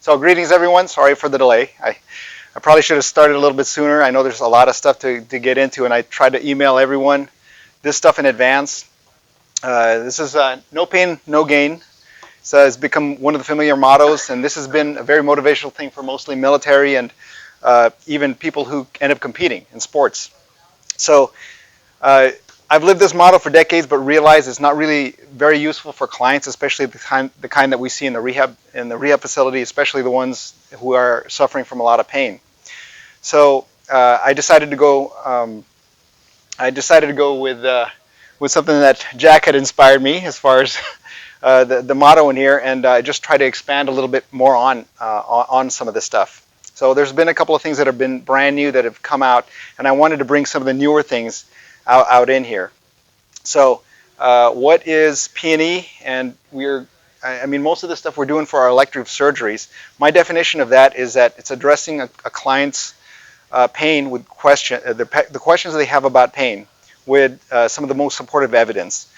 So greetings everyone, sorry for the delay. I probably should have started a little bit sooner. I know there's a lot of stuff to get into, and I tried to email everyone this stuff in advance. This is no pain, no gain. So it's become one of the familiar mottos, and this has been a very motivational thing for mostly military and even people who end up competing in sports. So I've lived this model for decades, but realized it's not really very useful for clients, especially the kind that we see in the rehab facility, especially the ones who are suffering from a lot of pain. So I decided to go. With something that Jack had inspired me as far as the motto in here, and just try to expand a little bit more on some of this stuff. So there's been a couple of things that have been brand new that have come out, and I wanted to bring some of the newer things out in here. So what is Peeny? And most of the stuff we're doing for our elective surgeries, my definition of that is that it's addressing a client's pain with the questions that they have about pain with some of the most supportive evidence.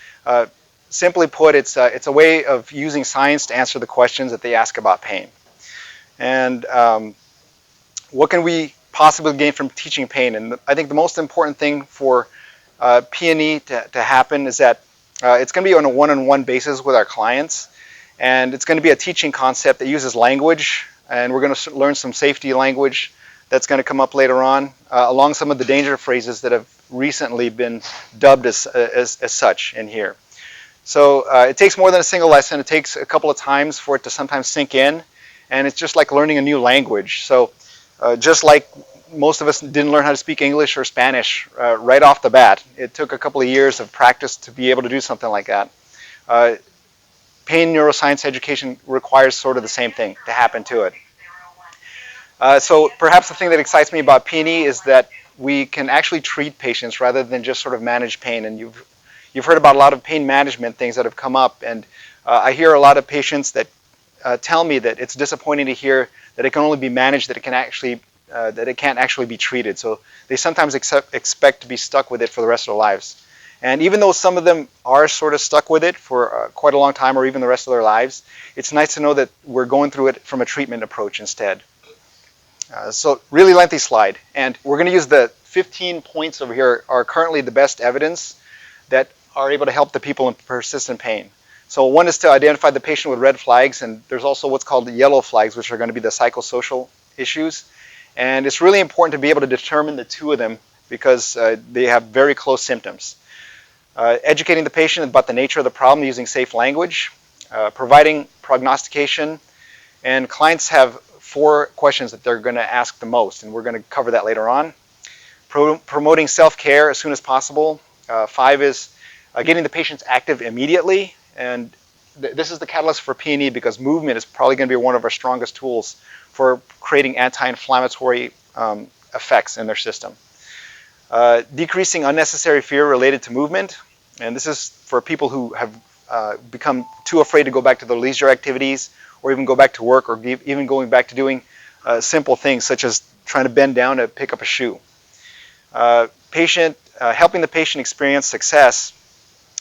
Simply put, it's a way of using science to answer the questions that they ask about pain. And what can we possibly gain from teaching pain? And I think the most important thing for Peeny to happen is that it's going to be on a one-on-one basis with our clients, and it's going to be a teaching concept that uses language, and we're going to learn some safety language that's going to come up later on, along some of the danger phrases that have recently been dubbed as such in here. So it takes more than a single lesson. It takes a couple of times for it to sometimes sink in, and it's just like learning a new language. So just like most of us didn't learn how to speak English or Spanish right off the bat, it took a couple of years of practice to be able to do something like that. Pain neuroscience education requires sort of the same thing to happen to it. So perhaps the thing that excites me about Peeny is that we can actually treat patients rather than just sort of manage pain. And you've heard about a lot of pain management things that have come up, and I hear a lot of patients that tell me that it's disappointing to hear that it can only be managed, that it can't actually be treated. So they sometimes expect to be stuck with it for the rest of their lives. And even though some of them are sort of stuck with it for quite a long time or even the rest of their lives, it's nice to know that we're going through it from a treatment approach instead. So really lengthy slide, and we're going to use the 15 points over here are currently the best evidence that are able to help the people in persistent pain. So one is to identify the patient with red flags, and there's also what's called the yellow flags, which are going to be the psychosocial issues. And it's really important to be able to determine the two of them because they have very close symptoms. Educating the patient about the nature of the problem using safe language, providing prognostication, and clients have 4 questions that they're going to ask the most, and we're going to cover that later on. Promoting self-care as soon as possible. 5 is getting the patients active immediately, and this is the catalyst for Peeny because movement is probably going to be one of our strongest tools for creating anti-inflammatory effects in their system. Decreasing unnecessary fear related to movement, and this is for people who have become too afraid to go back to their leisure activities or even go back to work or even going back to doing simple things such as trying to bend down to pick up a shoe. Helping the patient experience success,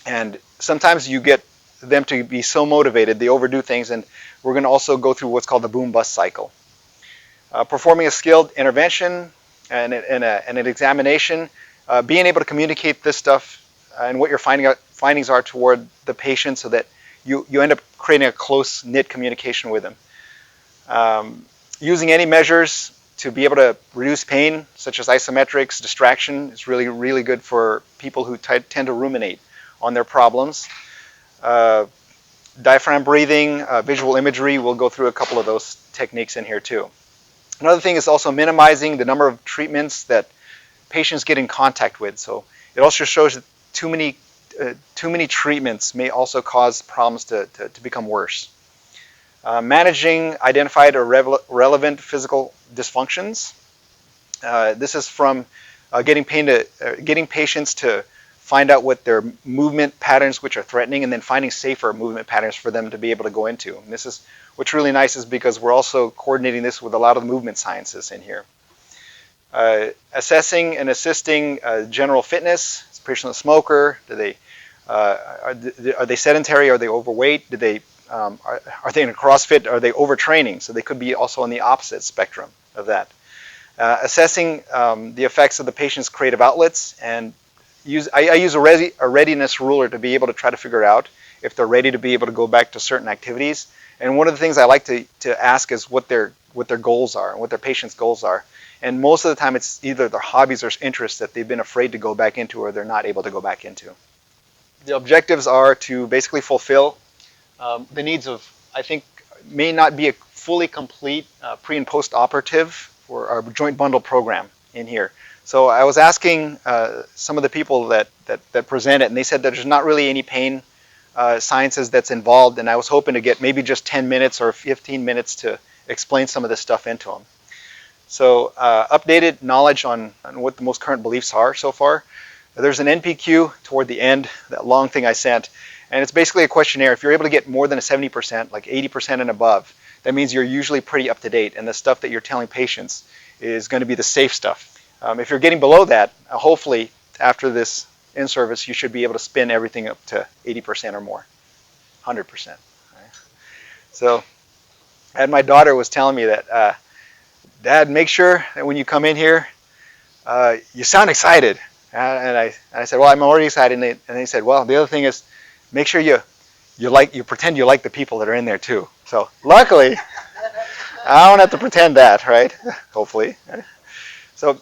and sometimes you get them to be so motivated they overdo things, and we're going to also go through what's called the boom-bust cycle. Performing a skilled intervention and an examination, being able to communicate this stuff and what your findings are toward the patient so that you end up creating a close-knit communication with them. Using any measures to be able to reduce pain, such as isometrics, distraction, is really, really good for people who tend to ruminate on their problems. Diaphragm breathing, visual imagery, we'll go through a couple of those techniques in here too. Another thing is also minimizing the number of treatments that patients get in contact with. So it also shows that too many treatments may also cause problems to become worse. Managing identified or relevant physical dysfunctions. This is from getting patients to find out what their movement patterns which are threatening, and then finding safer movement patterns for them to be able to go into. And this is what's really nice is because we're also coordinating this with a lot of the movement sciences in here. Assessing and assisting general fitness. Is the patient a smoker? Are they sedentary? Are they overweight? Do they Are they in a CrossFit? Are they overtraining? So they could be also on the opposite spectrum of that. Assessing the effects of the patient's creative outlets, and I use a readiness ruler to be able to try to figure out if they're ready to be able to go back to certain activities. And one of the things I like to ask is what their goals are and what their patient's goals are. And most of the time it's either their hobbies or interests that they've been afraid to go back into or they're not able to go back into. The objectives are to basically fulfill the needs of, I think, may not be a fully complete pre and post operative for our joint bundle program in here. So I was asking some of the people that presented, and they said that there's not really any pain sciences that's involved, and I was hoping to get maybe just 10 minutes or 15 minutes to explain some of this stuff into them. So updated knowledge on what the most current beliefs are so far. There's an NPQ toward the end, that long thing I sent, and it's basically a questionnaire. If you're able to get more than a 70%, like 80% and above, that means you're usually pretty up to date, and the stuff that you're telling patients is going to be the safe stuff. If you're getting below that, hopefully after this in-service, you should be able to spin everything up to 80% or more, 100%. Right? So, and my daughter was telling me that, Dad, make sure that when you come in here, you sound excited. And I said, well, I'm already excited. And they said, well, the other thing is, make sure you pretend you like the people that are in there too. So luckily, I don't have to pretend that, right? Hopefully. So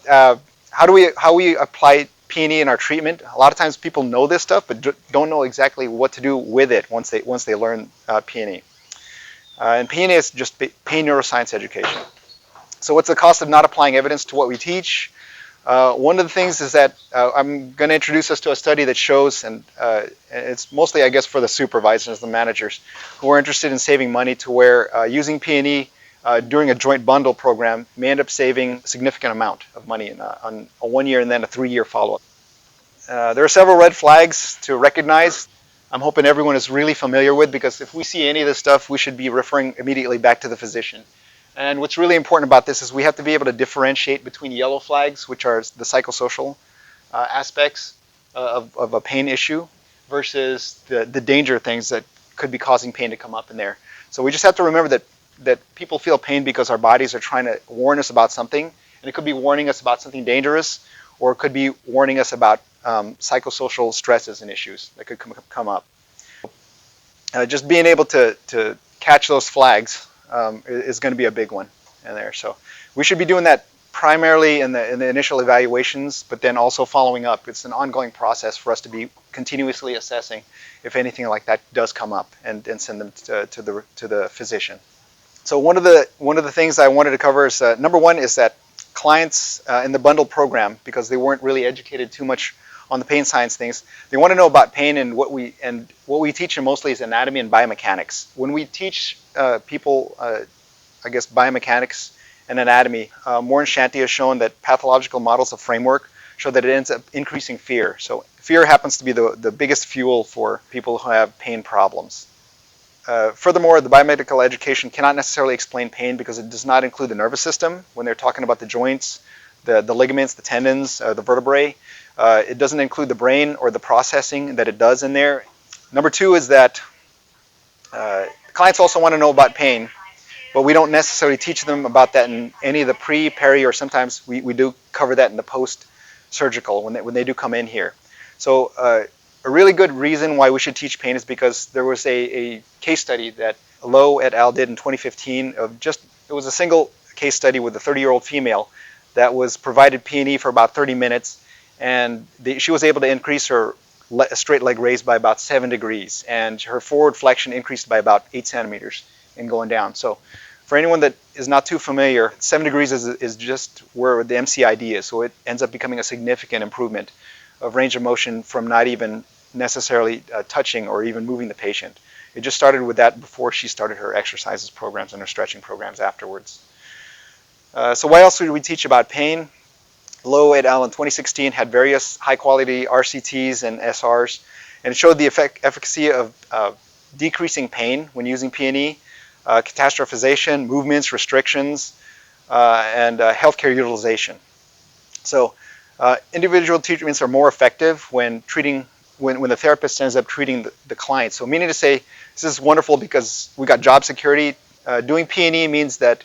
how we apply Peeny in our treatment? A lot of times people know this stuff, but don't know exactly what to do with it once they learn Peeny. And Peeny is just pain neuroscience education. So what's the cost of not applying evidence to what we teach? One of the things is that I'm going to introduce us to a study that shows, and it's mostly, I guess, for the supervisors, the managers, who are interested in saving money, to where using Peeny during a joint bundle program may end up saving a significant amount of money on a 1 year and then a 3-year follow-up. There are several red flags to recognize. I'm hoping everyone is really familiar with, because if we see any of this stuff, we should be referring immediately back to the physician. And what's really important about this is we have to be able to differentiate between yellow flags, which are the psychosocial aspects of a pain issue, versus the danger things that could be causing pain to come up in there. So we just have to remember that people feel pain because our bodies are trying to warn us about something, and it could be warning us about something dangerous, or it could be warning us about psychosocial stresses and issues that could come up. Just being able to catch those flags is going to be a big one in there. So we should be doing that primarily in the initial evaluations, but then also following up. It's an ongoing process for us to be continuously assessing if anything like that does come up, and send them to the physician. So one of the things I wanted to cover is number one is that clients in the bundle program, because they weren't really educated too much on the pain science things, they want to know about pain, and what we teach them mostly is anatomy and biomechanics. When we teach people, I guess, biomechanics and anatomy, Moore and Shanti has shown that pathological models of framework show that it ends up increasing fear. So fear happens to be the biggest fuel for people who have pain problems. Furthermore, the biomedical education cannot necessarily explain pain because it does not include the nervous system when they're talking about the joints, the ligaments, the tendons, the vertebrae. It doesn't include the brain or the processing that it does in there. Number two is that clients also want to know about pain, but we don't necessarily teach them about that in any of the pre, peri, or sometimes we do cover that in the post-surgical when they do come in here. So a really good reason why we should teach pain is because there was a case study that Lowe et al. Did in 2015 it was a single case study with a 30-year-old female that was provided Peeny for about 30 minutes, and she was able to increase her straight leg raise by about 7 degrees, and her forward flexion increased by about 8 centimeters in going down. So for anyone that is not too familiar, 7 degrees is just where the MCID is, so it ends up becoming a significant improvement of range of motion from not even necessarily touching or even moving the patient. It just started with that before she started her exercises programs and her stretching programs afterwards. So why else would we teach about pain? Lowe et al. In 2016 had various high-quality RCTs and SRs, and it showed the efficacy of decreasing pain when using Peeny, catastrophization, movements, restrictions, and healthcare utilization. So individual treatments are more effective when treating when the therapist ends up treating the client. So meaning to say, this is wonderful because we got job security. Doing Peeny means that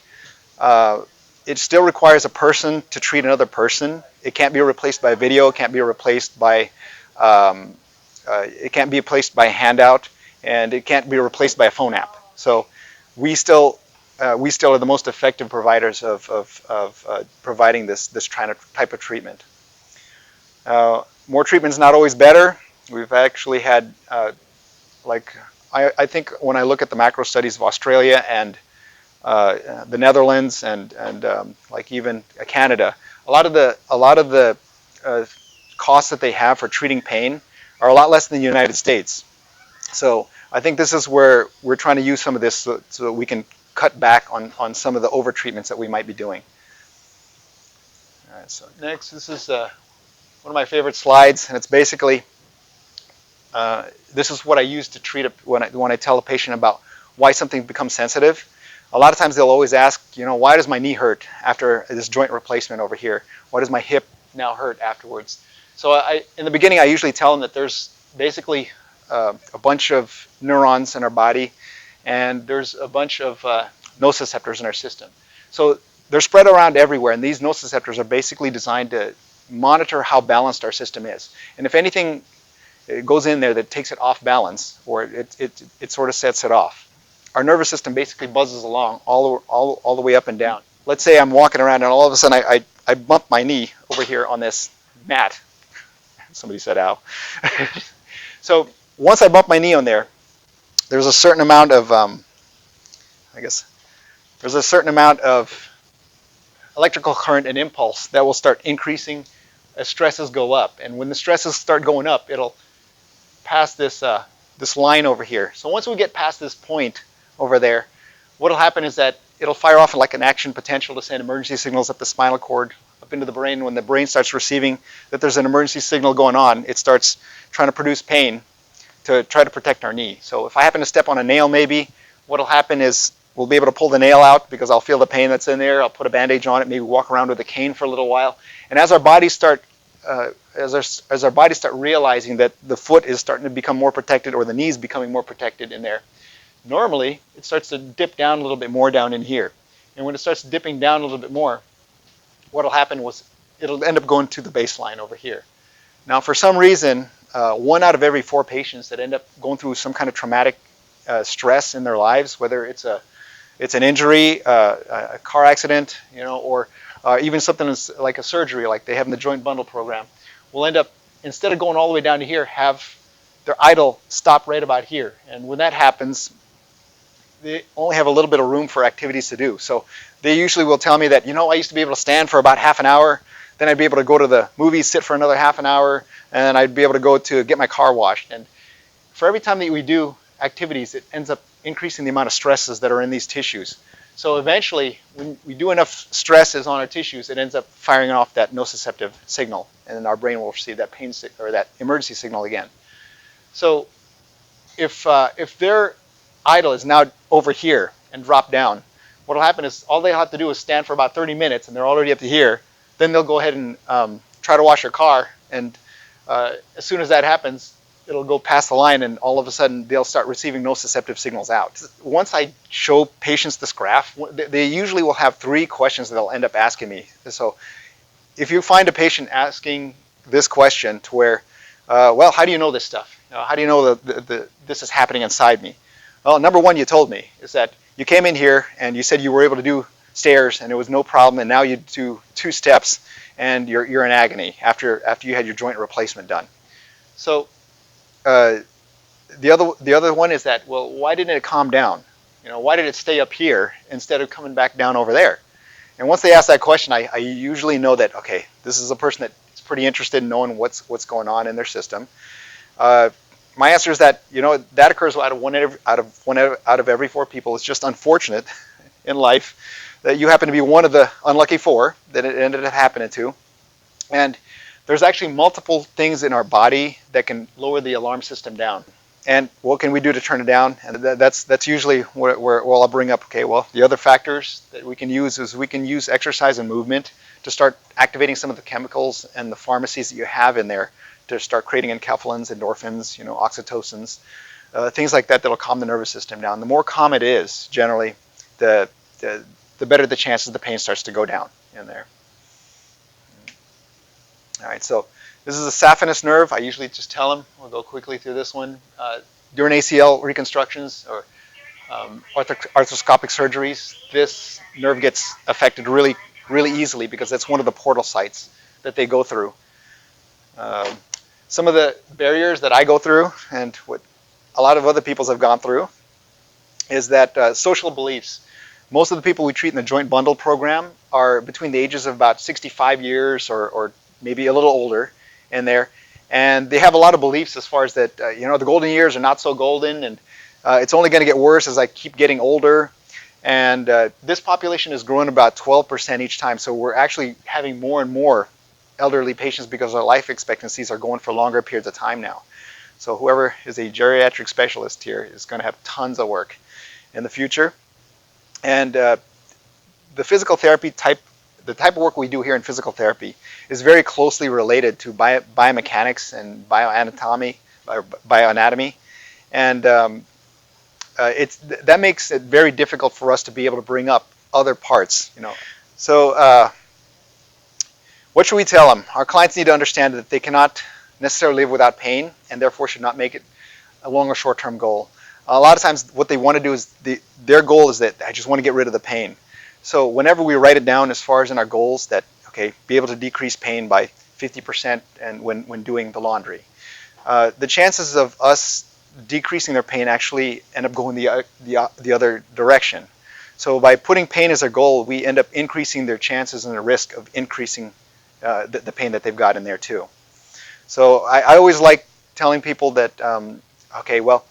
it still requires a person to treat another person. It can't be replaced by video. It can't be replaced by a handout, and it can't be replaced by a phone app. So we still are the most effective providers of providing this type of treatment. More treatment is not always better. We've actually had I think when I look at the macro studies of Australia and the Netherlands and like even Canada, a lot of the costs that they have for treating pain are a lot less than the United States. So I think this is where we're trying to use some of this so that we can cut back on some of the over treatments that we might be doing. All right, so next, this is one of my favorite slides, and it's basically this is what I use to treat when I tell a patient about why something becomes sensitive. A lot of times they'll always ask, why does my knee hurt after this joint replacement over here? Why does my hip now hurt afterwards? So in the beginning, I usually tell them that there's basically a bunch of neurons in our body, and there's a bunch of nociceptors in our system. So they're spread around everywhere, and these nociceptors are basically designed to monitor how balanced our system is. And if anything goes in there that takes it off balance, or it sort of sets it off, our nervous system basically buzzes along all the way up and down. Let's say I'm walking around and all of a sudden I bump my knee over here on this mat. Somebody said ow. So once I bump my knee on there, there's a certain amount of there's a certain amount of electrical current and impulse that will start increasing as stresses go up. And when the stresses start going up, it'll pass this line over here. So once we get past this point over there, what'll happen is that it'll fire off like an action potential to send emergency signals up the spinal cord, up into the brain. When the brain starts receiving that there's an emergency signal going on, it starts trying to produce pain to try to protect our knee. So if I happen to step on a nail, maybe what'll happen is we'll be able to pull the nail out because I'll feel the pain that's in there. I'll put a bandage on it, maybe walk around with a cane for a little while. And as our bodies start realizing that the foot is starting to become more protected, or the knee is becoming more protected in there, normally it starts to dip down a little bit more down in here. And when it starts dipping down a little bit more, what will happen was it'll end up going to the baseline over here. Now, for some reason, 1 out of every 4 patients that end up going through some kind of traumatic stress in their lives, whether it's an injury, a car accident, or even something like a surgery, like they have in the joint bundle program, will end up, instead of going all the way down to here, have their idle stop right about here. And when that happens, they only have a little bit of room for activities to do. So they usually will tell me that, I used to be able to stand for about half an hour, then I'd be able to go to the movies, sit for another half an hour, and I'd be able to go to get my car washed. And for every time that we do activities, it ends up increasing the amount of stresses that are in these tissues. So eventually, when we do enough stresses on our tissues, it ends up firing off that nociceptive signal, and then our brain will receive that pain or that emergency signal again. So if their idle is now over here and drop down, what will happen is all they have to do is stand for about 30 minutes, and they're already up to here. Then they'll go ahead and try to wash their car, and as soon as that happens, it'll go past the line, and all of a sudden they'll start receiving nociceptive signals out. Once I show patients this graph, they usually will have 3 questions that they'll end up asking me. So if you find a patient asking this question to where, well, how do you know this stuff? How do you know that this is happening inside me? Well, number 1, you told me, is that you came in here and you said you were able to do stairs and it was no problem, and now you do 2 steps and you're in agony after you had your joint replacement done. So the other one is that, well, why didn't it calm down? Why did it stay up here instead of coming back down over there? And once they ask that question, I usually know that, okay, this is a person that's pretty interested in knowing what's going on in their system. My answer is that that occurs out of every 4 people. It's just unfortunate in life that you happen to be one of the unlucky 4 that it ended up happening to. And there's actually multiple things in our body that can lower the alarm system down. And what can we do to turn it down? And that's usually where I'll bring up, okay, well, the other factors that we can use is we can use exercise and movement to start activating some of the chemicals and the pharmacies that you have in there to start creating enkephalins, endorphins, oxytocins, things like that that'll calm the nervous system down. The more calm it is, generally, the better the chances the pain starts to go down in there. All right, so this is a saphenous nerve. I usually just tell them, we'll go quickly through this one. During ACL reconstructions or arthroscopic surgeries, this nerve gets affected really, really easily because that's one of the portal sites that they go through. Some of the barriers that I go through and what a lot of other people have gone through is that social beliefs. Most of the people we treat in the joint bundle program are between the ages of about 65 years or maybe a little older in there. And they have a lot of beliefs as far as that, the golden years are not so golden, and it's only going to get worse as I keep getting older. And this population is growing about 12% each time. So we're actually having more and more elderly patients because our life expectancies are going for longer periods of time now. So whoever is a geriatric specialist here is going to have tons of work in the future. And the physical therapy the type of work we do here in physical therapy is very closely related to biomechanics and bioanatomy, and that makes it very difficult for us to be able to bring up other parts. So what should we tell them? Our clients need to understand that they cannot necessarily live without pain, and therefore should not make it a long or short-term goal. A lot of times, what they want to do is their goal is that I just want to get rid of the pain. So whenever we write it down as far as in our goals that, be able to decrease pain by 50% and when doing the laundry. The chances of us decreasing their pain actually end up going the other direction. So by putting pain as a goal, we end up increasing their chances and the risk of increasing the pain that they've got in there too. So I always like telling people that,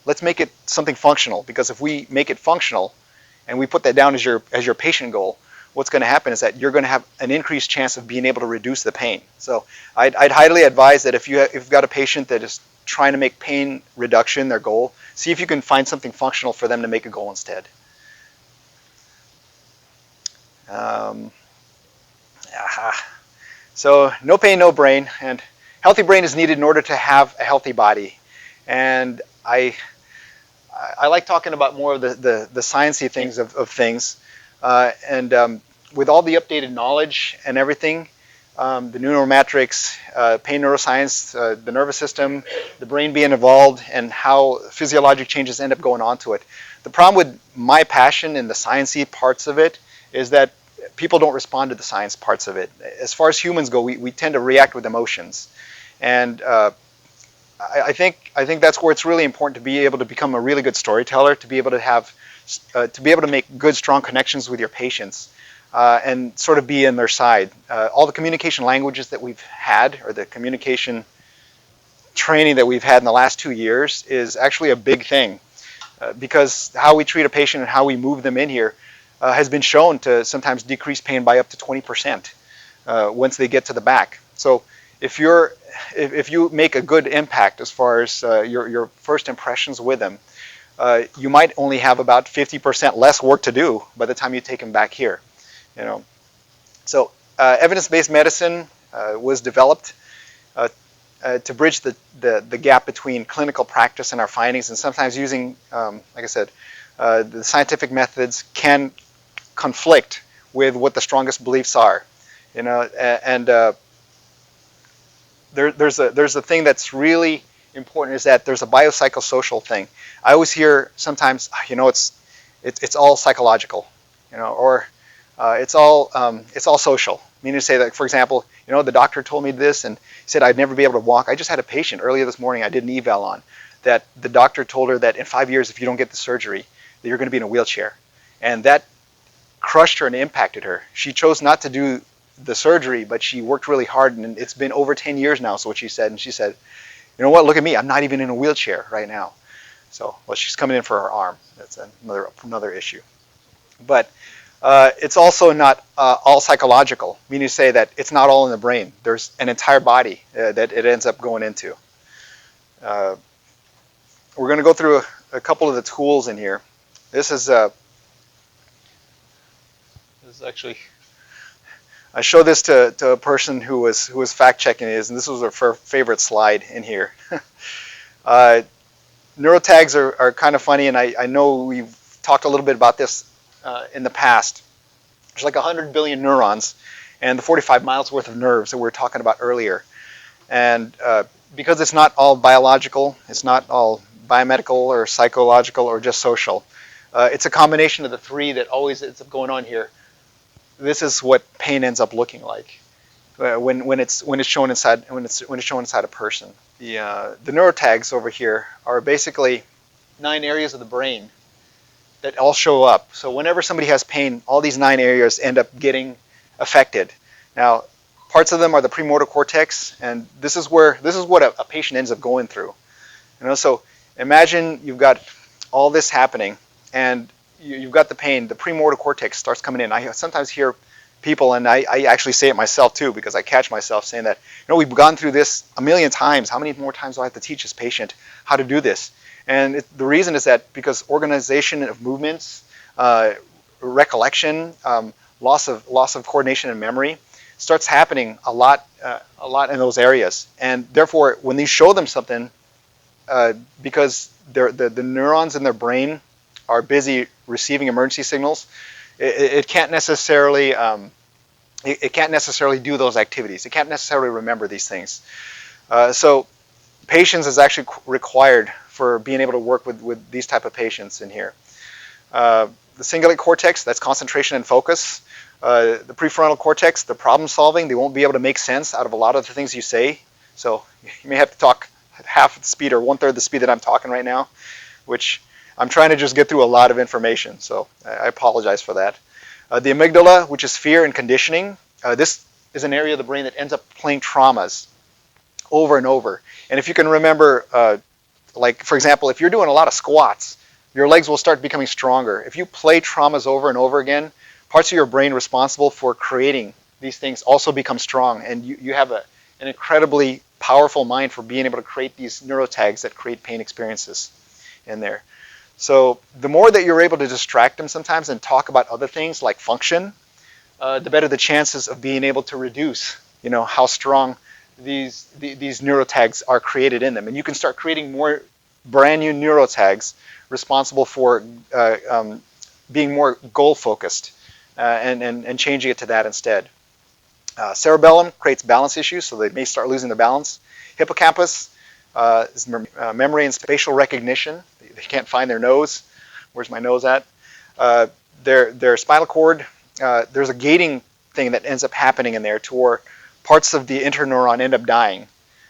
let's make it something functional, because if we make it functional, and we put that down as your patient goal, what's going to happen is that you're going to have an increased chance of being able to reduce the pain. So I'd highly advise that if you've got a patient that is trying to make pain reduction their goal, see if you can find something functional for them to make a goal instead. So no pain, no brain, and healthy brain is needed in order to have a healthy body. And I like talking about more of the sciencey things of things, and with all the updated knowledge and everything, the neuromatrix, pain neuroscience, the nervous system, the brain being involved, and how physiologic changes end up going on to it. The problem with my passion in the sciencey parts of it is that people don't respond to the science parts of it. As far as humans go, we tend to react with emotions, and I think that's where it's really important to be able to become a really good storyteller, to be able to make good, strong connections with your patients, and sort of be in their side. All the communication languages that we've had, or the communication training that we've had in the last 2 years, is actually a big thing, because how we treat a patient and how we move them in here has been shown to sometimes decrease pain by up to 20% once they get to the back. So if you make a good impact as far as your first impressions with them, you might only have about 50% less work to do by the time you take them back here. So evidence-based medicine was developed to bridge the gap between clinical practice and our findings, and sometimes using, like I said, the scientific methods can conflict with what the strongest beliefs are, and there's a thing that's really important, is that there's a biopsychosocial thing. I always hear sometimes, it's all psychological, or it's all social. Meaning to say that, for example, the doctor told me this and he said I'd never be able to walk. I just had a patient earlier this morning I did an eval on, that the doctor told her that in 5 years, if you don't get the surgery, that you're going to be in a wheelchair. And that crushed her and impacted her. She chose not to do the surgery, but she worked really hard, and it's been over 10 years now, so what she said, and she said, you know what, look at me, I'm not even in a wheelchair right now. So, well, she's coming in for her arm. That's another issue. But it's also not all psychological, meaning to say that it's not all in the brain. There's an entire body that it ends up going into. We're going to go through a couple of the tools in here. This is actually I showed this to a person who was fact checking this, and this was her favorite slide in here. uh, Neurotags are kind of funny, and I know we've talked a little bit about this in the past. There's like 100 billion neurons and the 45 miles worth of nerves that we were talking about earlier. And because it's not all biological, it's not all biomedical or psychological or just social, it's a combination of the three that always ends up going on here. This is what pain ends up looking like when it's shown inside a person. The neurotags over here are basically 9 areas of the brain that all show up. So whenever somebody has pain, all these 9 areas end up getting affected. Now, parts of them are the premotor cortex, and this is what a patient ends up going through. So imagine you've got all this happening, and you've got the pain. The premotor cortex starts coming in. I sometimes hear people, and I actually say it myself too, because I catch myself saying that, we've gone through this a million times. How many more times do I have to teach this patient how to do this? And the reason is that because organization of movements, recollection, loss of coordination and memory starts happening a lot in those areas. And therefore, when they show them something, because the neurons in their brain are busy receiving emergency signals, it can't necessarily do those activities. It can't necessarily remember these things. So patience is actually required for being able to work with these type of patients in here. The cingulate cortex, that's concentration and focus. The prefrontal cortex, the problem solving. They won't be able to make sense out of a lot of the things you say. So you may have to talk at half the speed or 1/3 the speed that I'm talking right now, which I'm trying to just get through a lot of information. So I apologize for that. The amygdala, which is fear and conditioning. This is an area of the brain that ends up playing traumas over and over. And if you can remember, like for example, if you're doing a lot of squats, your legs will start becoming stronger. If you play traumas over and over again, parts of your brain responsible for creating these things also become strong, and you have an incredibly powerful mind for being able to create these neurotags that create pain experiences in there. So the more that you're able to distract them sometimes and talk about other things like function, the better the chances of being able to reduce, how strong these neurotags are created in them. And you can start creating more brand new neurotags responsible for being more goal focused and changing it to that instead. Cerebellum creates balance issues, so they may start losing their balance. Hippocampus is memory and spatial recognition. They can't find their nose. Where's my nose at? Their spinal cord, there's a gating thing that ends up happening in there to where parts of the interneuron end up dying.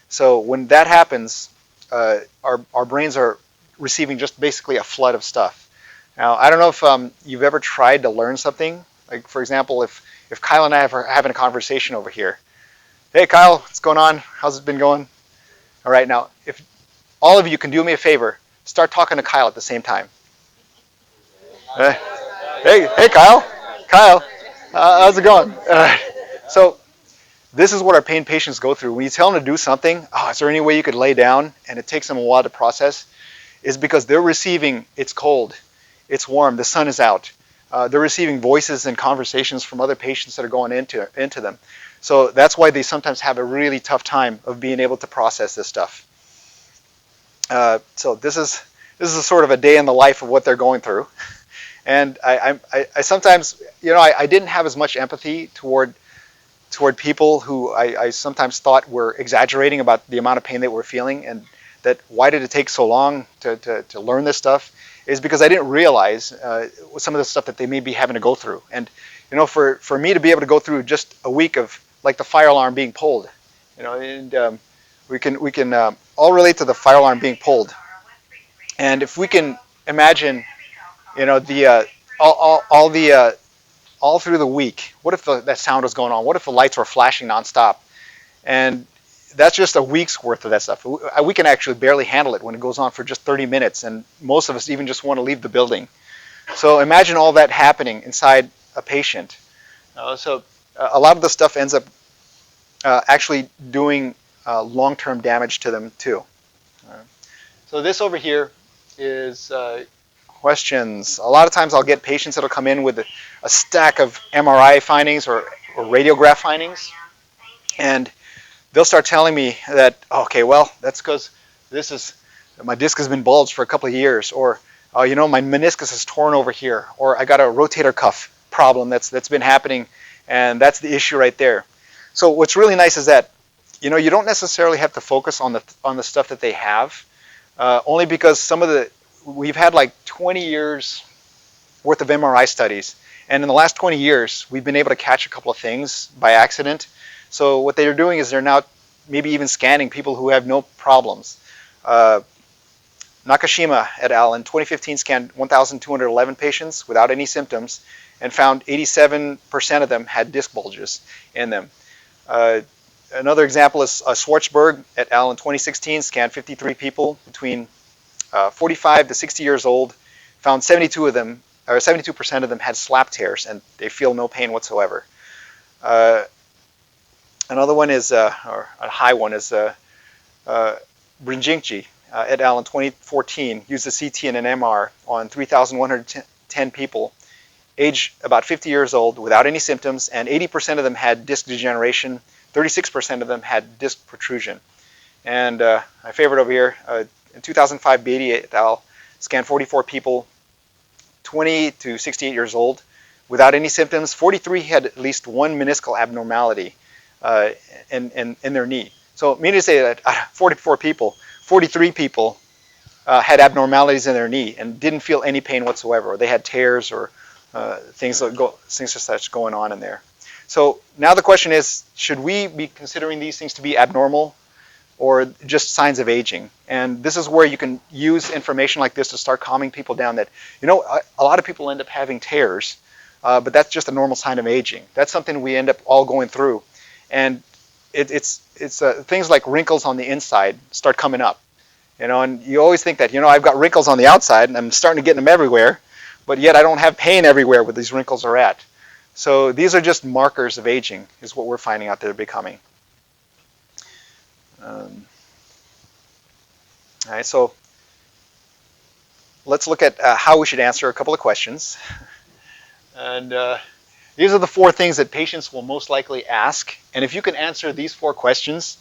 So when that happens, our brains are receiving just basically a flood of stuff. Now, I don't know if you've ever tried to learn something. Like, for example, if Kyle and I are having a conversation over here. Hey, Kyle, what's going on? How's it been going? All right, now, if all of you can do me a favor, start talking to Kyle at the same time. Hey, Kyle. Kyle, how's it going? So this is what our pain patients go through. When you tell them to do something, is there any way you could lay down? And it takes them a while to process. Is because they're receiving, it's cold, it's warm, the sun is out. They're receiving voices and conversations from other patients that are going into them. So that's why they sometimes have a really tough time of being able to process this stuff. So this is a sort of a day in the life of what they're going through. And I sometimes, I didn't have as much empathy toward people who I sometimes thought were exaggerating about the amount of pain they were feeling, and that why did it take so long to learn this stuff, is because I didn't realize some of the stuff that they may be having to go through. And for me to be able to go through just a week of like the fire alarm being pulled, and we can all relate to the fire alarm being pulled. And if we can imagine, all through the week, what if that sound was going on? What if the lights were flashing nonstop? And that's just a week's worth of that stuff. We can actually barely handle it when it goes on for just 30 minutes, and most of us even just want to leave the building. So imagine all that happening inside a patient. So a lot of the stuff ends up actually doing long-term damage to them too. So this over here is questions. A lot of times I'll get patients that'll come in with a stack of MRI findings or radiograph findings, and they'll start telling me that, okay, well, that's because my disc has been bulged for a couple of years, or my meniscus is torn over here, or I got a rotator cuff problem that's been happening, and that's the issue right there. So what's really nice is that you don't necessarily have to focus on the stuff that they have, only because we've had like 20 years worth of MRI studies, and in the last 20 years we've been able to catch a couple of things by accident. So what they're doing is they're now maybe even scanning people who have no problems. Nakashima et al. In 2015 scanned 1,211 patients without any symptoms and found 87% of them had disc bulges in them. Another example is Schwartzberg et al. In 2016 scanned 53 people between 45 to 60 years old, found 72% of them had slap tears, and they feel no pain whatsoever. Another one is, or a high one is Brinjingji et al. In 2014 used a CT and an MR on 3,110 people, age about 50 years old, without any symptoms, and 80% of them had disc degeneration, 36% of them had disc protrusion. And my favorite over here, in 2005, Beatty et al. Scanned 44 people, 20 to 68 years old, without any symptoms. 43 had at least one meniscal abnormality in their knee. So meaning to say that 44 people, 43 people had abnormalities in their knee and didn't feel any pain whatsoever, or they had tears or things of such going on in there. So now the question is, should we be considering these things to be abnormal or just signs of aging? And this is where you can use information like this to start calming people down that, a lot of people end up having tears, but that's just a normal sign of aging. That's something we end up all going through. And it's things like wrinkles on the inside start coming up, and you always think that, I've got wrinkles on the outside and I'm starting to get them everywhere, but yet I don't have pain everywhere where these wrinkles are at. So these are just markers of aging, is what we're finding out they're becoming. All right, so let's look at how we should answer a couple of questions. And these are the 4 things that patients will most likely ask. And if you can answer these 4 questions,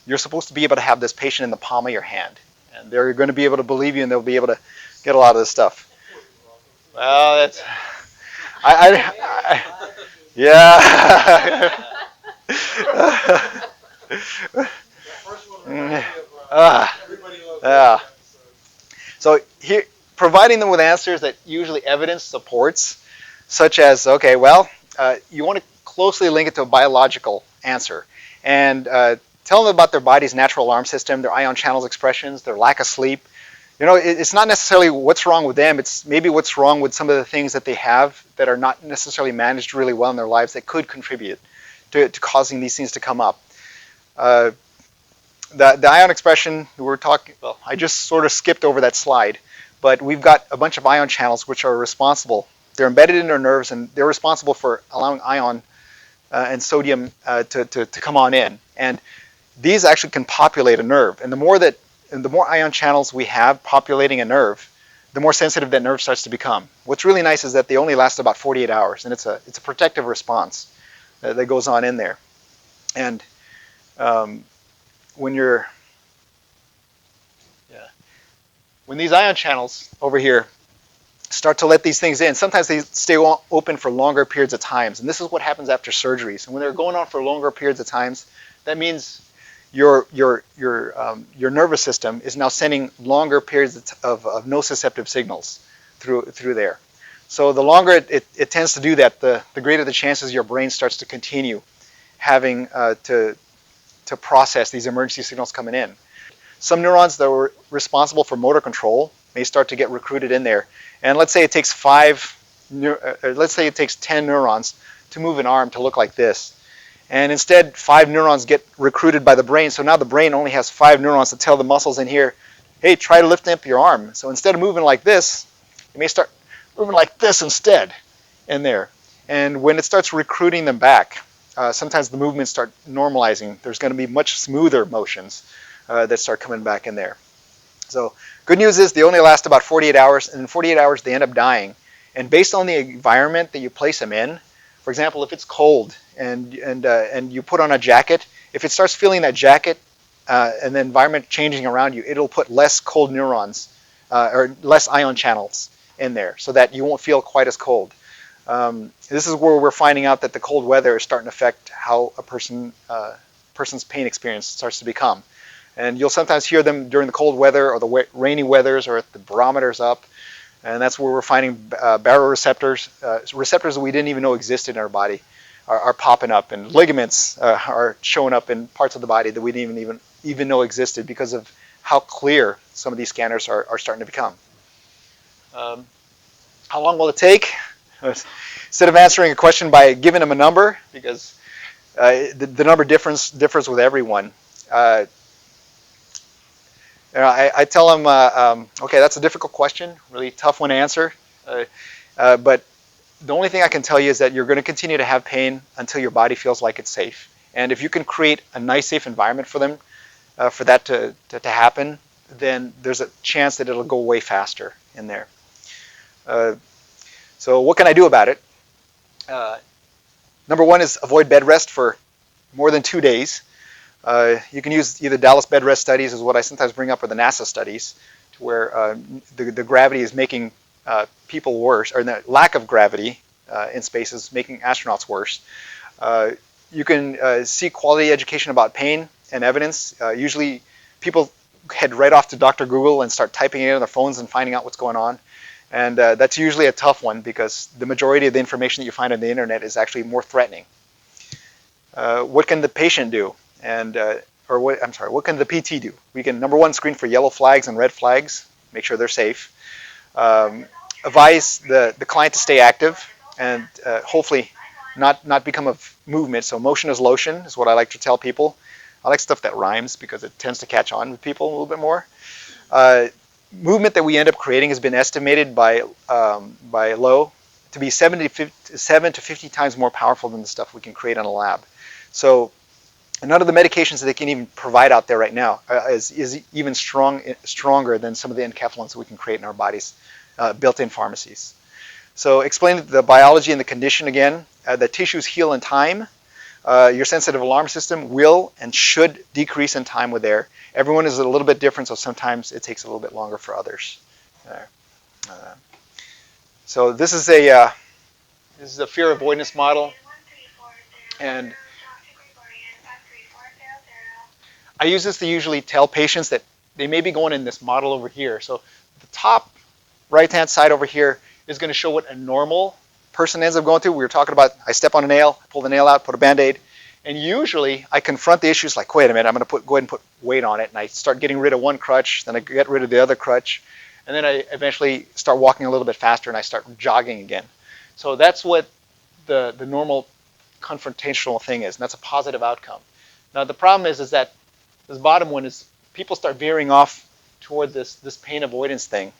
you're supposed to be able to have this patient in the palm of your hand. And they're going to be able to believe you, and they'll be able to get a lot of this stuff. Well, that's... yeah. So here, providing them with answers that usually evidence supports, such as, okay, well, you want to closely link it to a biological answer, and tell them about their body's natural alarm system, their ion channels expressions, their lack of sleep. It's not necessarily what's wrong with them, it's maybe what's wrong with some of the things that they have that are not necessarily managed really well in their lives that could contribute to causing these things to come up. The ion expression, I just sort of skipped over that slide, but we've got a bunch of ion channels which are responsible. They're embedded in our nerves, and they're responsible for allowing ion and sodium to come on in. And these actually can populate a nerve. And the more ion channels we have populating a nerve, the more sensitive that nerve starts to become. What's really nice is that they only last about 48 hours, and it's a protective response that goes on in there. And when these ion channels over here start to let these things in, sometimes they stay open for longer periods of times, and this is what happens after surgeries. And when they're going on for longer periods of times, that means your nervous system is now sending longer periods of nociceptive signals through there. So the longer it tends to do that, the greater the chances your brain starts to continue having to process these emergency signals coming in. Some neurons that were responsible for motor control may start to get recruited in there. And let's say it takes 10 neurons to move an arm to look like this. And instead, 5 neurons get recruited by the brain. So now the brain only has 5 neurons to tell the muscles in here, hey, try to lift up your arm. So instead of moving like this, you may start moving like this instead in there. And when it starts recruiting them back, sometimes the movements start normalizing. There's going to be much smoother motions that start coming back in there. So good news is they only last about 48 hours, and in 48 hours they end up dying. And based on the environment that you place them in, For example, if it's cold and you put on a jacket, if it starts feeling that jacket and the environment changing around you, it'll put less cold neurons or less ion channels in there so that you won't feel quite as cold. This is where we're finding out that the cold weather is starting to affect how a person's pain experience starts to become. And you'll sometimes hear them during the cold weather or the rainy weathers or if the barometer's up. And that's where we're finding baroreceptors, receptors that we didn't even know existed in our body are popping up, and ligaments are showing up in parts of the body that we didn't even know existed because of how clear some of these scanners are starting to become. How long will it take? Instead of answering a question by giving them a number, because the number differs with everyone. I tell them, okay, that's a difficult question, really tough one to answer. But the only thing I can tell you is that you're going to continue to have pain until your body feels like it's safe. And if you can create a nice, safe environment for them, for that to happen, then there's a chance that it'll go way faster in there. So what can I do about it? Number one is avoid bed rest for more than 2 days. You can use either Dallas bed rest studies, is what I sometimes bring up, or the NASA studies, to where the gravity is making people worse, or the lack of gravity in space is making astronauts worse. You can seek quality education about pain and evidence. Usually people head right off to Dr. Google and start typing it in their phones and finding out what's going on. And that's usually a tough one because the majority of the information that you find on the internet is actually more threatening. What can the patient do? What can the PT do? We can, number one, screen for yellow flags and red flags, make sure they're safe. Advise the client to stay active and hopefully not become a movement. So motion is lotion is what I like to tell people. I like stuff that rhymes because it tends to catch on with people a little bit more. Movement that we end up creating has been estimated by Lowe to be 7 to 50 times more powerful than the stuff we can create in a lab. So none of the medications that they can even provide out there right now is even stronger than some of the encapsulants that we can create in our bodies, built in pharmacies. So explain the biology and the condition again. The tissues heal in time. Your sensitive alarm system will and should decrease in time with air. Everyone is a little bit different, so sometimes it takes a little bit longer for others. So this is a fear avoidance model, and I use this to usually tell patients that they may be going in this model over here. So the top right-hand side over here is going to show what a normal person ends up going through. We were talking about, I step on a nail, pull the nail out, put a Band-Aid, and usually I confront the issues like, wait a minute, I'm going to go ahead and put weight on it, and I start getting rid of one crutch, then I get rid of the other crutch, and then I eventually start walking a little bit faster and I start jogging again. So that's what the normal confrontational thing is, and that's a positive outcome. Now the problem is that this bottom one is people start veering off toward this pain avoidance thing.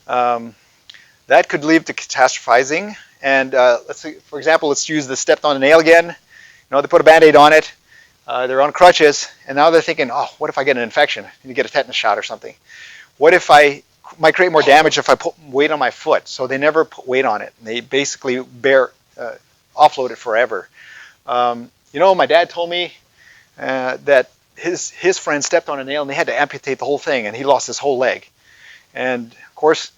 That could lead to catastrophizing. And let's see, for example, let's use the stepped on a nail again. They put a Band-Aid on it. They're on crutches, and now they're thinking, oh, what if I get an infection? I need to get a tetanus shot or something. What if I might create more damage if I put weight on my foot? So they never put weight on it. They basically offload it forever. My dad told me that his friend stepped on a nail and they had to amputate the whole thing, and he lost his whole leg. And of course,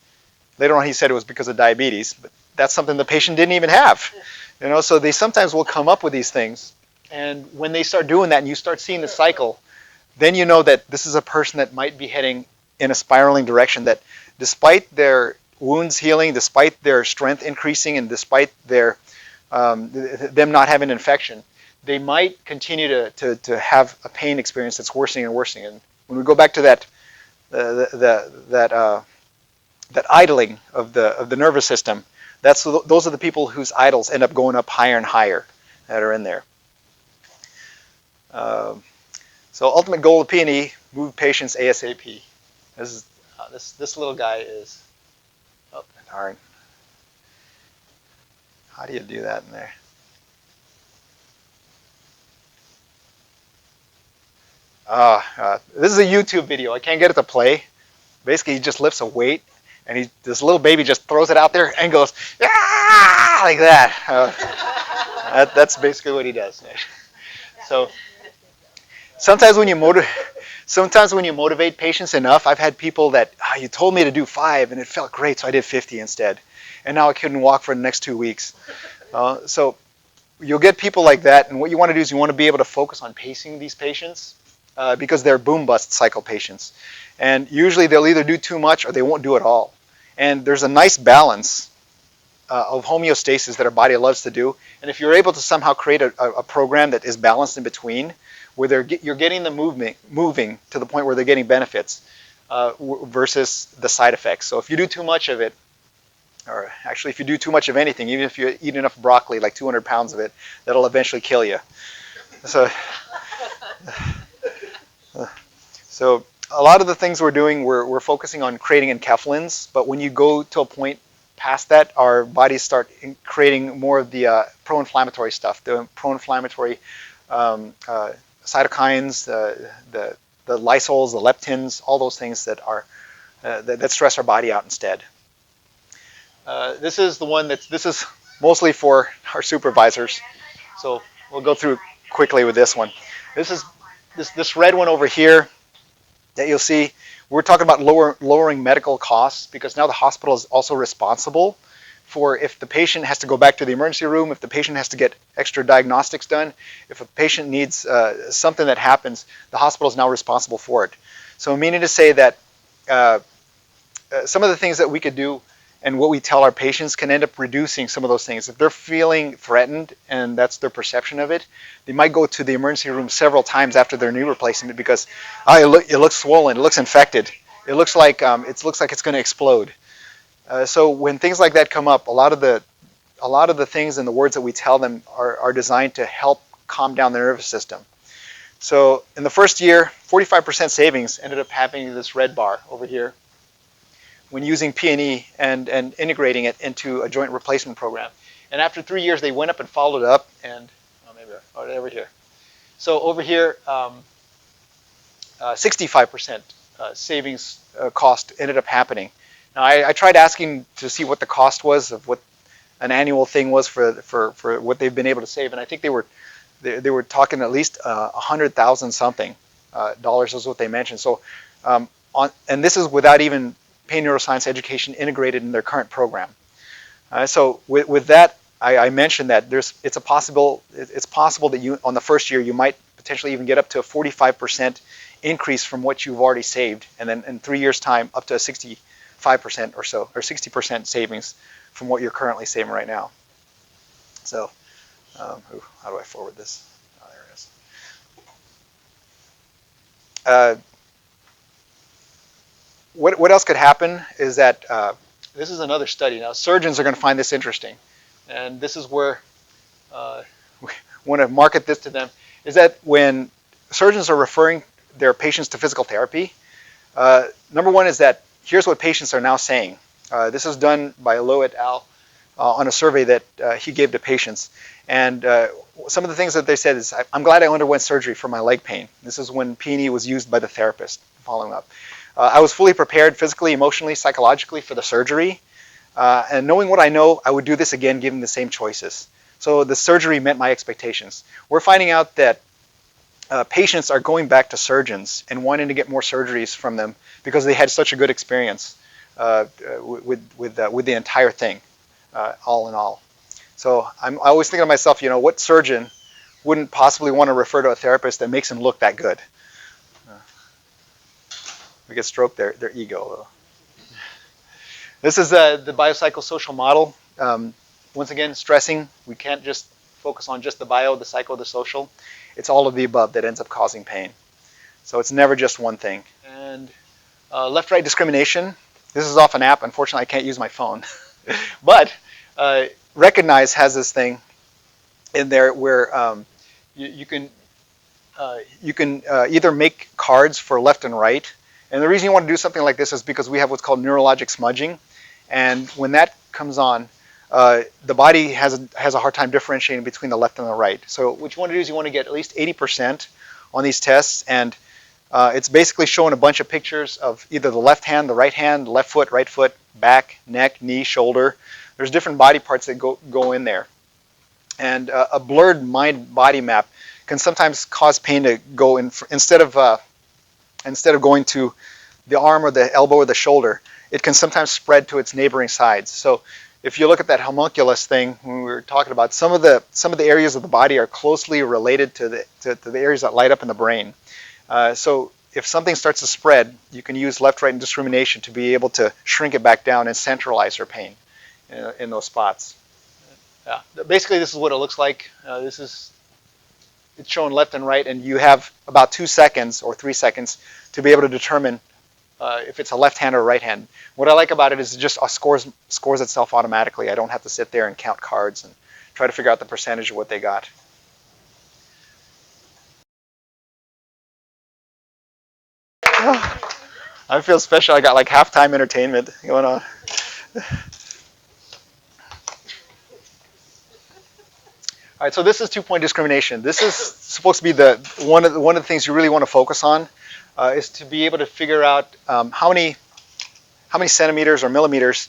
later on he said it was because of diabetes, but that's something the patient didn't even have. So they sometimes will come up with these things, and when they start doing that and you start seeing the cycle, then you know that this is a person that might be heading in a spiraling direction, that despite their wounds healing, despite their strength increasing, and despite them not having an infection, they might continue to have a pain experience that's worsening and worsening. And when we go back to that idling of the nervous system, those are the people whose idles end up going up higher and higher that are in there. So ultimate goal of Peeny, move patients ASAP. This little guy is, oh darn. How do you do that in there? This is a YouTube video. I can't get it to play. Basically, he just lifts a weight, and this little baby just throws it out there and goes, ah! like that. That's basically what he does. So sometimes when you motivate patients enough, I've had people that you told me to do 5 and it felt great, so I did 50 instead, and now I couldn't walk for the next 2 weeks. So you'll get people like that, and what you want to do is you want to be able to focus on pacing these patients because they're boom bust cycle patients, and usually they'll either do too much or they won't do it all. And there's a nice balance of homeostasis that our body loves to do, and if you're able to somehow create a program that is balanced in between, where you're getting them moving to the point where they're getting benefits versus the side effects. So if you do too much of it, or actually if you do too much of anything, even if you eat enough broccoli, like 200 pounds of it, that'll eventually kill you. So a lot of the things we're doing, we're focusing on creating enkephalins, but when you go to a point past that, our bodies start creating more of the pro-inflammatory stuff, the pro-inflammatory cytokines, the lysols, the leptins, all those things that are that stress our body out instead. This is the one this is mostly for our supervisors, so we'll go through quickly with this one. This is this red one over here that you'll see. We're talking about lowering medical costs, because now the hospital is also responsible for if the patient has to go back to the emergency room, if the patient has to get extra diagnostics done, if a patient needs something that happens, the hospital is now responsible for it. So meaning to say that some of the things that we could do and what we tell our patients can end up reducing some of those things. If they're feeling threatened and that's their perception of it, they might go to the emergency room several times after their knee replacement because it looks swollen, it looks infected, it looks like it's going to explode. So when things like that come up, a lot of the things and the words that we tell them are designed to help calm down the nervous system. So in the first year, 45% savings ended up having this red bar over here when using Peeny and integrating it into a joint replacement program. And after 3 years, they went up and followed it up, and over here. So over here, 65% savings cost ended up happening. Now I tried asking to see what the cost was of what an annual thing was for what they've been able to save, and I think they were talking at least $100,000 something dollars is what they mentioned. So and this is without even pain neuroscience education integrated in their current program. So with that, I mentioned that it's possible that you on the first year you might potentially even get up to a 45% increase from what you've already saved, and then in 3 years' time up to a 65% or so, or 60% savings from what you're currently saving right now. So how do I forward this? Oh, there it is. What else could happen is that this is another study. Now, surgeons are going to find this interesting, and this is where we want to market this to them, is that when surgeons are referring their patients to physical therapy, number one is that here's what patients are now saying. This is done by Lowe et al. On a survey that he gave to patients. And some of the things that they said is, I'm glad I underwent surgery for my leg pain. This is when Peeny was used by the therapist following up. I was fully prepared physically, emotionally, psychologically for the surgery. And knowing what I know, I would do this again given the same choices. So the surgery met my expectations. We're finding out that patients are going back to surgeons and wanting to get more surgeries from them because they had such a good experience with the entire thing, all in all. So I always think to myself, what surgeon wouldn't possibly want to refer to a therapist that makes him look that good? We get stroked their ego. This is the biopsychosocial model. Once again, stressing, we can't just focus on just the bio, the psycho, the social. It's all of the above that ends up causing pain. So it's never just one thing. And left-right discrimination. This is off an app. Unfortunately, I can't use my phone. But Recognize has this thing in there where you can either make cards for left and right. And the reason you want to do something like this is because we have what's called neurologic smudging. And when that comes on, the body has a hard time differentiating between the left and the right. So what you want to do is you want to get at least 80% on these tests. And it's basically showing a bunch of pictures of either the left hand, the right hand, left foot, right foot, back, neck, knee, shoulder, there's different body parts that go in there. And a blurred mind-body map can sometimes cause pain to go in instead of going to the arm or the elbow or the shoulder. It can sometimes spread to its neighboring sides. So if you look at that homunculus thing when we were talking about, some of the areas of the body are closely related to the areas that light up in the brain. So if something starts to spread, you can use left-right discrimination to be able to shrink it back down and centralize your pain in those spots. Yeah. Basically, this is what it looks like. It's shown left and right, and you have about 2 seconds or 3 seconds to be able to determine if it's a left hand or a right hand. What I like about it is it just scores itself automatically. I don't have to sit there and count cards and try to figure out the percentage of what they got. I feel special. I got like halftime entertainment going on. All right, so this is 2-point discrimination. This is supposed to be one of the things you really want to focus on is to be able to figure out how many centimeters or millimeters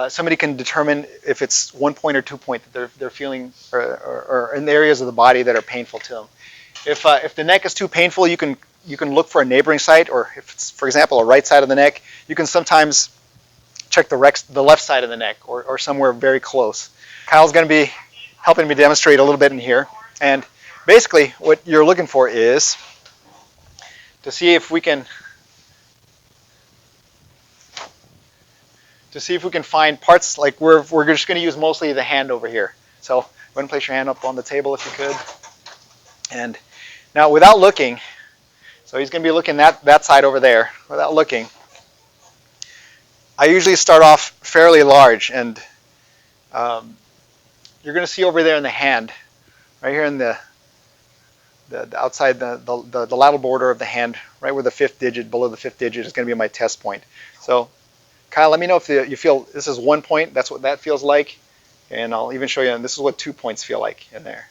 somebody can determine if it's 1 point or 2 point that they're feeling or in the areas of the body that are painful to them. If the neck is too painful, you can look for a neighboring site, or if it's, for example, a right side of the neck, you can sometimes check the left side of the neck or somewhere very close. Kyle's going to be helping me demonstrate a little bit in here. And basically what you're looking for is to see if we can find parts, like we're just going to use mostly the hand over here. So go ahead and place your hand up on the table if you could. And now without looking, so he's going to be looking that side over there. Without looking, I usually start off fairly large, and you're going to see over there in the hand, right here in the outside, the lateral border of the hand, right where the 5th digit, below the 5th digit, is going to be my test point. So Kyle, let me know if you feel this is 1 point. That's what that feels like. And I'll even show you, and this is what 2 points feel like in there.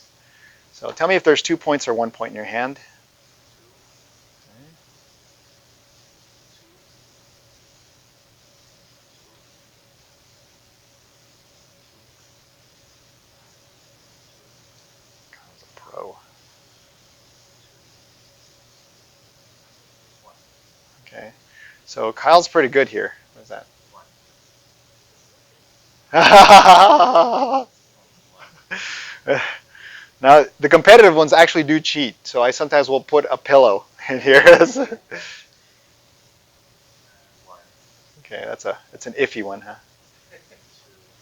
So tell me if there's 2 points or 1 point in your hand. Kyle's a pro. Okay. So Kyle's pretty good here. What is that? Now, the competitive ones actually do cheat, so I sometimes will put a pillow in here. Okay, it's an iffy one, huh?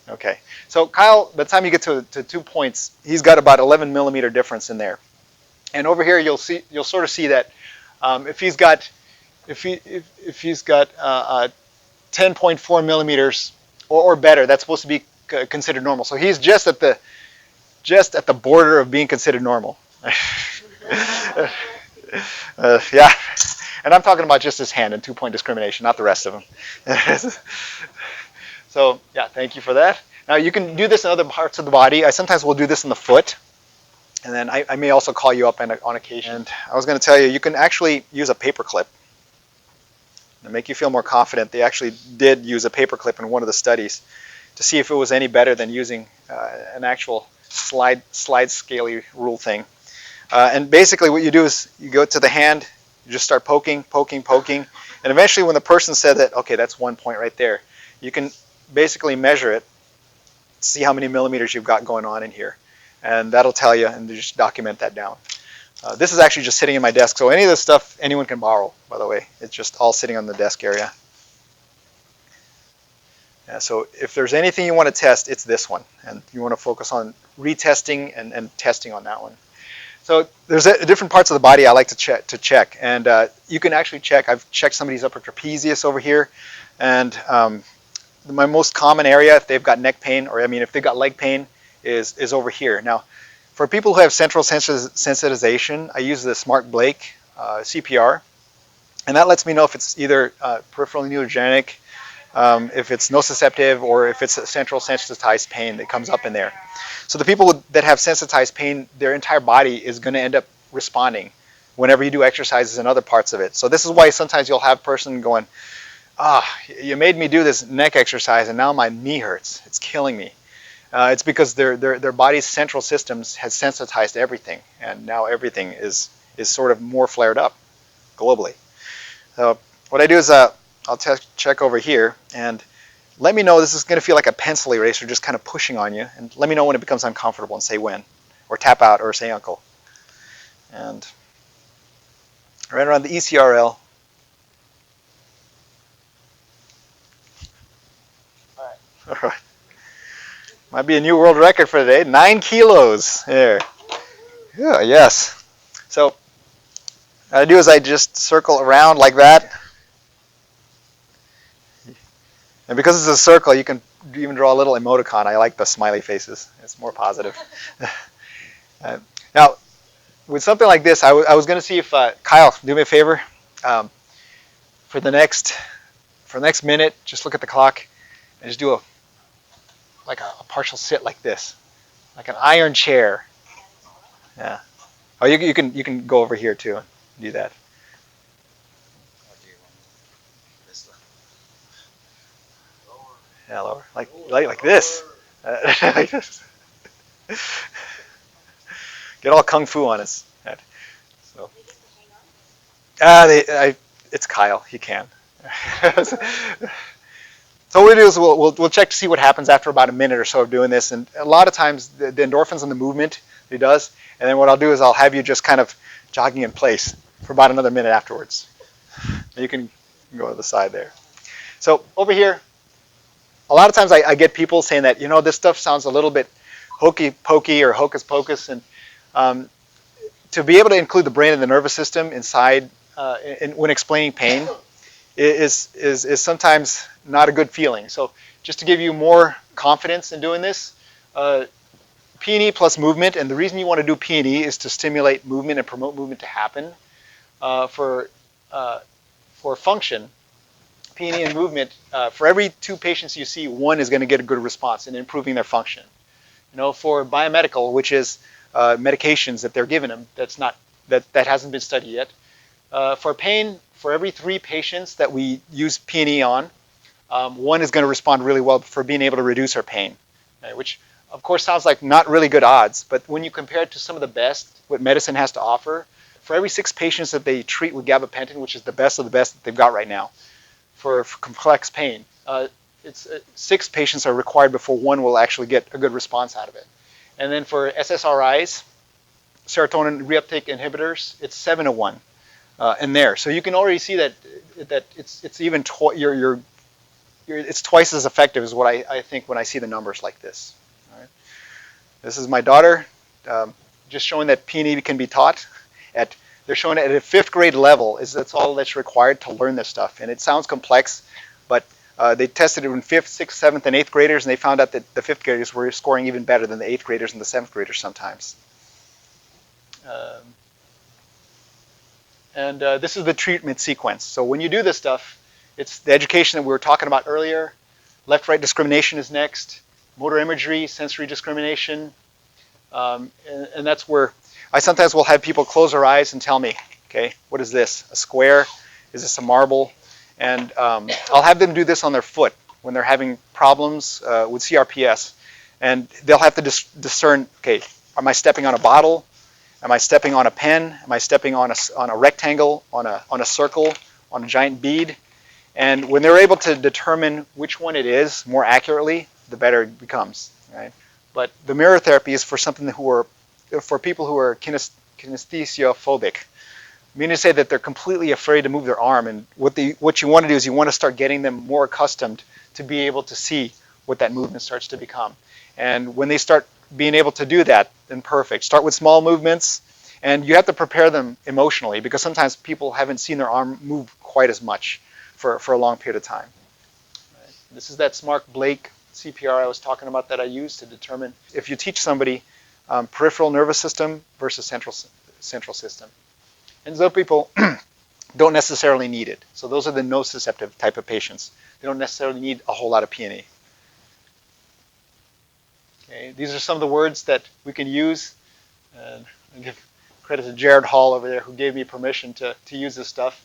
Okay, so Kyle, by the time you get to 2 points, he's got about 11 millimeter difference in there. And over here, you'll sort of see that if he's got 10.4 millimeters or better, that's supposed to be considered normal. So he's just at the border of being considered normal. Yeah, and I'm talking about just his hand and 2-point discrimination, not the rest of him. So yeah, thank you for that. Now you can do this in other parts of the body. I sometimes will do this in the foot, and then I may also call you up on occasion. And I was going to tell you, you can actually use a paper clip to make you feel more confident. They actually did use a paper clip in one of the studies to see if it was any better than using an actual slide scaly rule thing. And basically what you do is you go to the hand, you just start poking, and eventually when the person said that, okay, that's 1 point right there, you can basically measure it, see how many millimeters you've got going on in here, and that'll tell you, and you just document that down. This is actually just sitting in my desk, so any of this stuff anyone can borrow, by the way. It's just all sitting on the desk area. Yeah, so if there's anything you want to test, it's this one, and you want to focus on retesting and testing on that one. So there's different parts of the body I like to check, and you can actually check. I've checked somebody's upper trapezius over here, and my most common area, if they've got neck pain, or if they've got leg pain, is over here. Now, for people who have central sensitization, I use the Smart Blake CPR, and that lets me know if it's either peripheral neurogenic, if it's nociceptive, or if it's a central sensitized pain that comes up in there. So the people that have sensitized pain, their entire body is going to end up responding whenever you do exercises in other parts of it. So this is why sometimes you'll have a person going, You made me do this neck exercise, and now my knee hurts. It's killing me. It's because their body's central systems has sensitized everything, and now everything is sort of more flared up globally. So what I do is I'll check over here, and let me know. This is going to feel like a pencil eraser just kind of pushing on you, and let me know when it becomes uncomfortable and say when, or tap out, or say uncle. And right around the ECRL. All right. Might be a new world record for today. 9 kilos. There. Yeah, yes. So what I do is I just circle around like that. And because it's a circle, you can even draw a little emoticon. I like the smiley faces. It's more positive. Now, with something like this, I was going to see if Kyle, do me a favor. For the next minute, just look at the clock and just do a partial sit like this, like an iron chair. Yeah. Oh, you can go over here too and do that. Yeah, lower. Like this. Like this. Get all kung fu on his head. So. It's Kyle. He can. So what we do is we'll check to see what happens after about a minute or so of doing this, and a lot of times the endorphins and the movement he does, and then what I'll do is I'll have you just kind of jogging in place for about another minute afterwards. You can go to the side there. So over here, a lot of times I get people saying that this stuff sounds a little bit hokey pokey or hocus pocus, and to be able to include the brain and the nervous system inside when explaining pain is sometimes not a good feeling. So just to give you more confidence in doing this, Peeny plus movement, and the reason you want to do Peeny is to stimulate movement and promote movement to happen. For function, Peeny and movement, for every 2 patients you see, 1 is going to get a good response in improving their function. For biomedical, which is medications that they're giving them, that hasn't been studied yet. For pain, for every 3 patients that we use Peeny on, 1 is going to respond really well for being able to reduce our pain, right? Which of course sounds like not really good odds, but when you compare it to some of the best, what medicine has to offer, for every 6 patients that they treat with gabapentin, which is the best of the best that they've got right now, for complex pain, 6 patients are required before 1 will actually get a good response out of it. And then for SSRIs, serotonin reuptake inhibitors, it's 7 to 1 in there. So you can already see that it's even it's twice as effective as what I think when I see the numbers like this. All right. This is my daughter, just showing that Peeny can be taught. They're showing it at a 5th grade level. That's all that's required to learn this stuff. And it sounds complex, but they tested it in 5th, 6th, 7th, and 8th graders, and they found out that the 5th graders were scoring even better than the 8th graders and the 7th graders sometimes. This is the treatment sequence. So when you do this stuff, it's the education that we were talking about earlier. Left-right discrimination is next. Motor imagery, sensory discrimination. And that's where I sometimes will have people close their eyes and tell me, okay, what is this? A square? Is this a marble? And I'll have them do this on their foot when they're having problems with CRPS. And they'll have to discern, okay, am I stepping on a bottle? Am I stepping on a pen? Am I stepping on a rectangle, on a circle, on a giant bead? And when they're able to determine which one it is more accurately, the better it becomes, right? But the mirror therapy is for for people who are kinestesiophobic, meaning to say that they're completely afraid to move their arm. And what you want to do is you want to start getting them more accustomed to be able to see what that movement starts to become. And when they start being able to do that, then perfect. Start with small movements, and you have to prepare them emotionally because sometimes people haven't seen their arm move quite as much for a long period of time. Right. This is that smart Blake CPR I was talking about that I use to determine if you teach somebody peripheral nervous system versus central system. And those people don't necessarily need it. So those are the nociceptive type of patients. They don't necessarily need a whole lot of Peony. Okay, these are some of the words that we can use. And I give credit to Jared Hall over there who gave me permission to use this stuff.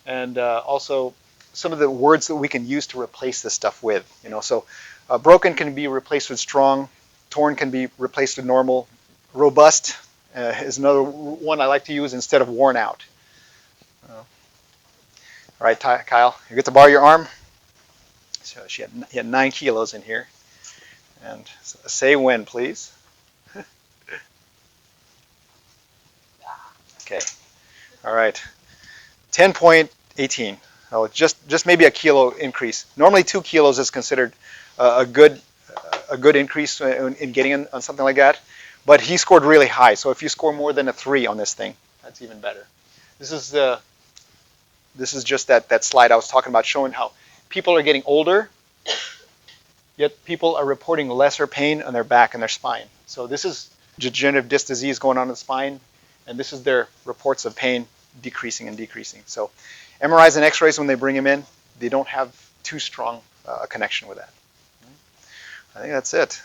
And also some of the words that we can use to replace this stuff with. So broken can be replaced with strong, torn can be replaced with normal, robust is another one I like to use instead of worn out. All right, Kyle, you get to borrow your arm. So he had 9 kilos in here. And say when, please. Okay. All right. 10.18. Oh, just maybe a kilo increase. Normally 2 kilos is considered a good increase in getting on something like that. But he scored really high. So if you score more than a 3 on this thing, that's even better. This is just that slide I was talking about, showing how people are getting older, yet people are reporting lesser pain on their back and their spine. So this is degenerative disc disease going on in the spine, and this is their reports of pain decreasing and decreasing. So MRIs and X-rays, when they bring them in, they don't have too strong a connection with that. I think that's it.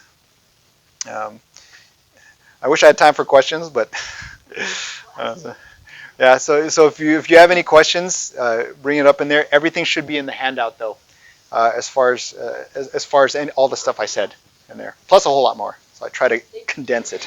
I wish I had time for questions, but yeah. So if you have any questions, bring it up in there. Everything should be in the handout though, as far as all the stuff I said in there, plus a whole lot more. So I try to condense it.